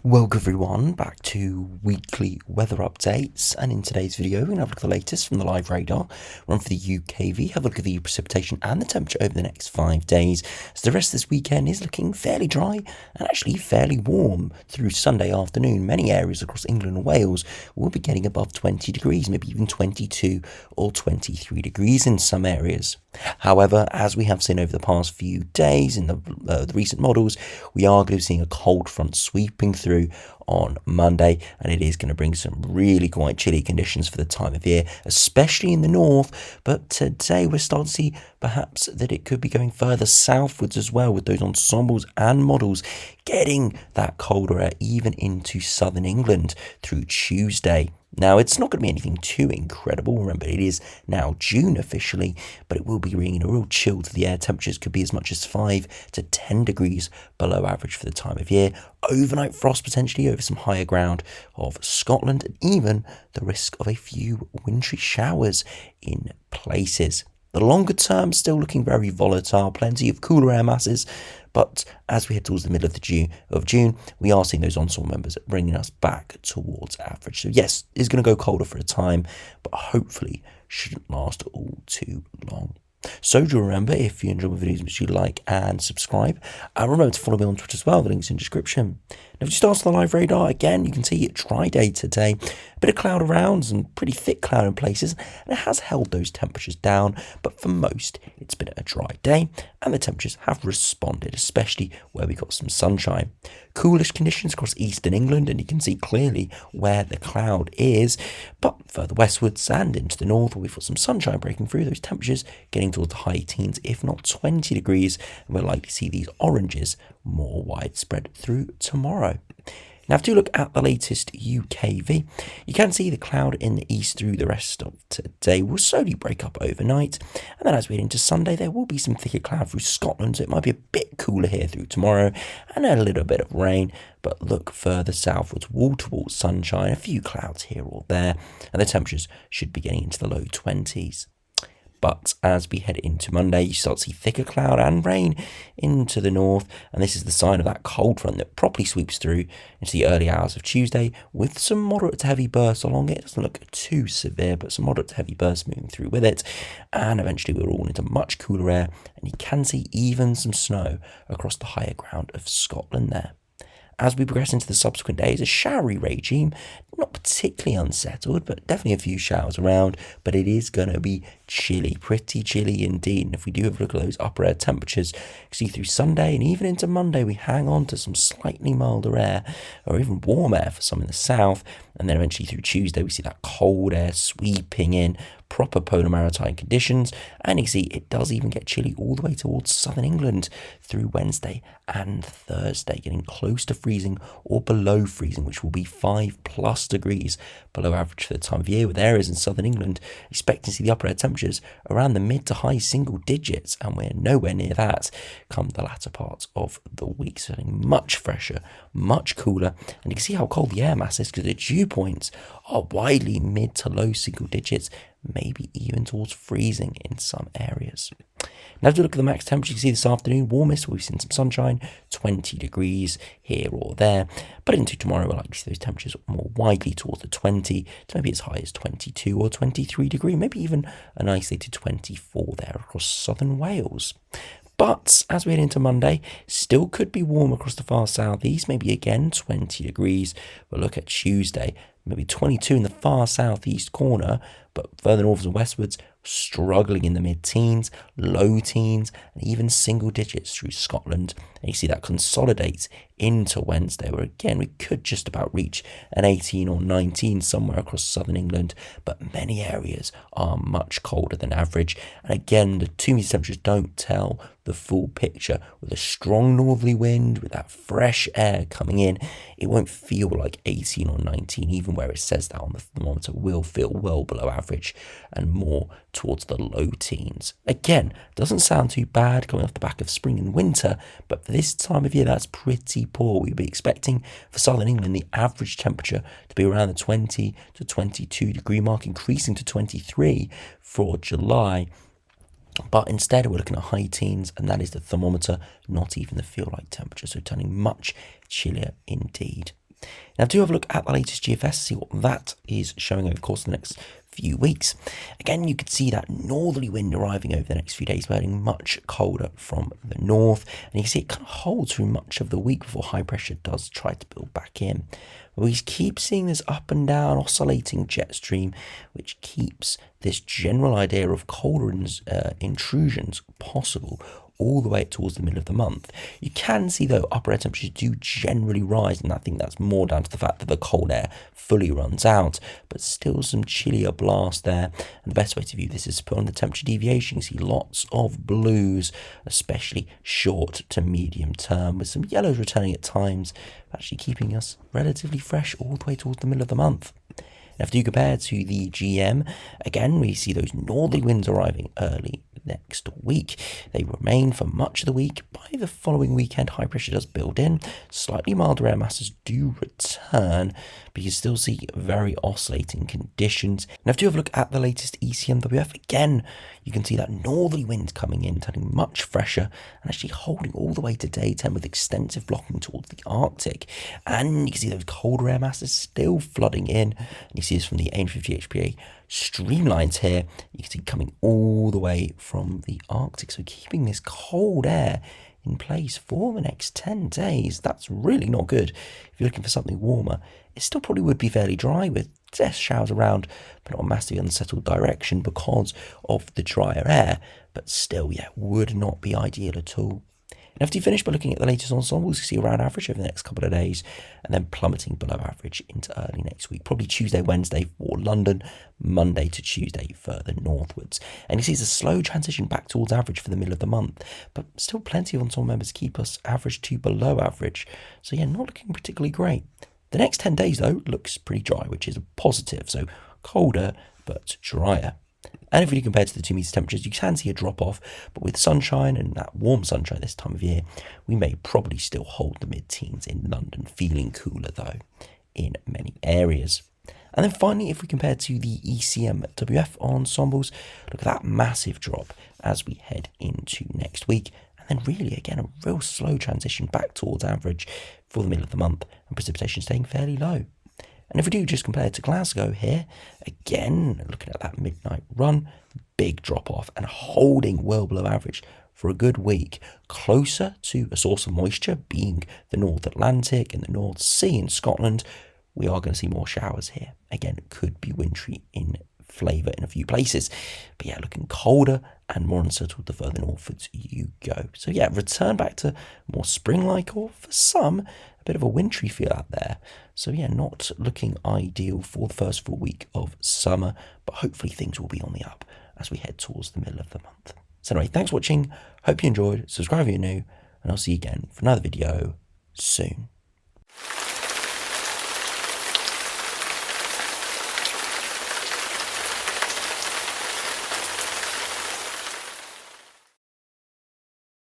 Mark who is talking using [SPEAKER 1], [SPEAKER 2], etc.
[SPEAKER 1] Welcome everyone back to weekly weather updates, and in today's video we're going to have a look at the latest from the live radar, run for the UKV, have a look at the precipitation and the temperature over the next 5 days. So the rest of this weekend is looking fairly dry and actually fairly warm through Sunday afternoon. Many areas across England and Wales will be getting above 20 degrees, maybe even 22 or 23 degrees in some areas. However, as we have seen over the past few days in the recent models, we are going to be seeing a cold front sweeping through on Monday, and it is going to bring some really quite chilly conditions for the time of year, especially in the north. But today we're starting to see perhaps that it could be going further southwards as well, with those ensembles and models getting that colder air even into southern England through Tuesday. Now, it's not going to be anything too incredible. Remember, it is now June officially, but it will be bringing a real chill to the air. Temperatures could be as much as 5 to 10 degrees below average for the time of year. Overnight frost potentially over some higher ground of Scotland, and even the risk of a few wintry showers in places. The longer term still looking very volatile, plenty of cooler air masses, but as we head towards the middle of June, we are seeing those onslaught members bringing us back towards average. So yes, it's going to go colder for a time, but hopefully shouldn't last all too long. So do remember, if you enjoy my videos, make sure you like and subscribe. And remember to follow me on Twitter as well, the link's in the description. Now, if you start on the live radar, again, you can see it dry day today. A bit of cloud around and pretty thick cloud in places, and it has held those temperatures down, but for most, it's been a dry day, and the temperatures have responded, especially where we got some sunshine. Coolish conditions across eastern England, and you can see clearly where the cloud is, but further westwards and into the north, where we've got some sunshine breaking through, those temperatures getting towards the high teens, if not 20 degrees, and we're likely to see these oranges more widespread through tomorrow. Now, if you look at the latest UKV, you can see the cloud in the east through the rest of today will slowly break up overnight. And then as we head into Sunday, there will be some thicker cloud through Scotland, so it might be a bit cooler here through tomorrow and a little bit of rain. But look further southwards, wall-to-wall sunshine, a few clouds here or there, and the temperatures should be getting into the low 20s. But as we head into Monday, you start to see thicker cloud and rain into the north, and this is the sign of that cold front that properly sweeps through into the early hours of Tuesday with some moderate to heavy bursts along it. It doesn't look too severe, but some moderate to heavy bursts moving through with it, and eventually we're all into much cooler air, and you can see even some snow across the higher ground of Scotland there. As we progress into the subsequent days, a showery regime, not particularly unsettled, but definitely a few showers around, but it is going to be chilly, pretty chilly indeed. And if we do have a look at those upper air temperatures, you see through Sunday and even into Monday, we hang on to some slightly milder air, or even warm air for some in the south, and then eventually through Tuesday, we see that cold air sweeping in, proper polar maritime conditions, and you see it does even get chilly all the way towards southern England through Wednesday and Thursday, getting close to freezing or below freezing, which will be 5+ degrees below average for the time of year, with areas in southern England expecting to see the upper air temperatures around the mid to high single digits, and we're nowhere near that come the latter part of the week. So much fresher, much cooler, and you can see how cold the air mass is because the dew points are widely mid to low single digits, maybe even towards freezing in some areas. Now, to look at the max temperature, you can see this afternoon, warmest, we've seen some sunshine, 20 degrees here or there. But into tomorrow, we'll likely see those temperatures more widely towards the 20 to maybe as high as 22 or 23 degree, maybe even an isolated 24 there across southern Wales. But as we head into Monday, still could be warm across the far southeast, maybe again 20 degrees. We'll look at Tuesday, maybe 22 in the far southeast corner, but further northwards and westwards, struggling in the mid-teens, low teens, and even single digits through Scotland. And you see that consolidates into Wednesday, where again we could just about reach an 18 or 19 somewhere across southern England, but many areas are much colder than average. And again, the 2 meter temperatures don't tell the full picture. With a strong northerly wind, with that fresh air coming in, it won't feel like 18 or 19, even where it says that on the thermometer will feel well below average and more towards the low teens. Again, doesn't sound too bad coming off the back of spring and winter, but for this time of year, that's pretty poor. We'd be expecting for southern England the average temperature to be around the 20 to 22 degree mark, increasing to 23 for July. But instead, we're looking at high teens, and that is the thermometer, not even the feel-like temperature, so turning much chillier indeed. Now, do have a look at the latest GFS, see what that is showing over the course of the next few weeks. Again, you could see that northerly wind arriving over the next few days, blowing much colder from the north, and you can see it kind of holds through much of the week before high pressure does try to build back in. But we keep seeing this up and down oscillating jet stream, which keeps this general idea of colder intrusions possible all the way towards the middle of the month. You can see, though, upper air temperatures do generally rise, and I think that's more down to the fact that the cold air fully runs out, but still some chillier blast there. And the best way to view this is to put on the temperature deviation. You see lots of blues, especially short to medium term, with some yellows returning at times, actually keeping us relatively fresh all the way towards the middle of the month. Now, if you compare to the GM, again, we see those northerly winds arriving early next week. They remain for much of the week. By the following weekend, high pressure does build in. Slightly milder air masses do return, but you still see very oscillating conditions. Now, if you have a look at the latest ECMWF, again, you can see that northerly wind coming in, turning much fresher and actually holding all the way to day 10 with extensive blocking towards the Arctic. And you can see those colder air masses still flooding in. And you see this from the AIM-50 HPA streamlines here. You can see coming all the way from the Arctic. So keeping this cold air in place for the next 10 days. That's really not good. If you're looking for something warmer, it still probably would be fairly dry with test showers around, but not a massively unsettled direction because of the drier air. But still, yeah, would not be ideal at all. And after you finish by looking at the latest ensembles, you see around average over the next couple of days, and then plummeting below average into early next week. Probably Tuesday, Wednesday for London, Monday to Tuesday further northwards. And you see it's a slow transition back towards average for the middle of the month, but still plenty of ensemble members keep us average to below average. So yeah, not looking particularly great. The next 10 days, though, looks pretty dry, which is a positive. So colder, but drier. And if we compare to the 2 meter temperatures, you can see a drop off, but with sunshine and that warm sunshine this time of year, we may probably still hold the mid-teens in London, feeling cooler though in many areas. And then finally, if we compare to the ECMWF ensembles, look at that massive drop as we head into next week. And then really, again, a real slow transition back towards average for the middle of the month, and precipitation staying fairly low. And if we do just compare to Glasgow here, again, looking at that midnight run, big drop off and holding well below average for a good week, closer to a source of moisture being the North Atlantic and the North Sea in Scotland. We are going to see more showers here. Again, it could be wintry in flavour in a few places, but yeah, looking colder and more unsettled the further northwards you go. So yeah, return back to more spring-like, or for some, a bit of a wintry feel out there. So yeah, not looking ideal for the first full week of summer, but hopefully things will be on the up as we head towards the middle of the month. So anyway, thanks for watching. Hope you enjoyed. Subscribe if you're new, and I'll see you again for another video soon.